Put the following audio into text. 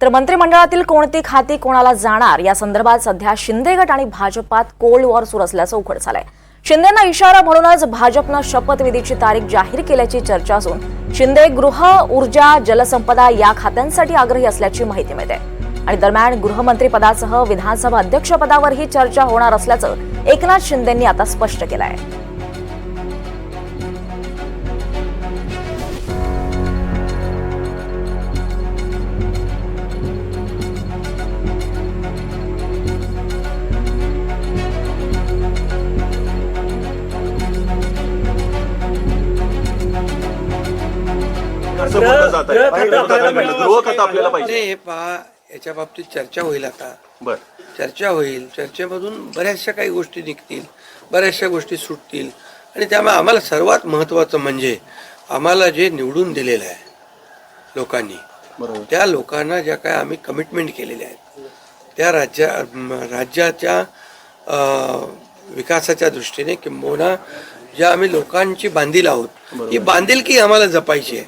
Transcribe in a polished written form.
तर मंत्रिमंडळातील कोणती खाती कोणाला जाणार या संदर्भात सध्या शिंदे गट आणि भाजपात कोल्ड वॉर सुरू असल्याचं उघड झालंय। शिंदेंना इशारा म्हणूनच भाजपनं शपथविधीची तारीख जाहीर केल्याची चर्चा असून शिंदे गृह, ऊर्जा, जलसंपदा या खात्यांसाठी आग्रही असल्याची माहिती मिळते। आणि दरम्यान गृहमंत्रीपदासह विधानसभा अध्यक्षपदावरही चर्चा होणार असल्याचं एकनाथ शिंदेंनी आता स्पष्ट केलं आहे। हे पहा, याच्या बाबतीत चर्चा होईल आता। चर्चा होईल, चर्चेमधून बऱ्याचशा काही गोष्टी निघतील, बऱ्याचशा गोष्टी सुटतील आणि त्यामुळे आम्हाला सर्वात महत्त्वाचं म्हणजे आम्हाला जे निवडून दिलेलं आहे लोकांनी, त्या लोकांना ज्या काय आम्ही कमिटमेंट केलेल्या आहेत त्या राज्याच्या विकासाच्या दृष्टीने किंबहुना ज्या आम्ही लोकांची बांधील आहोत, ही बांधिलकी आम्हाला जपायची आहे।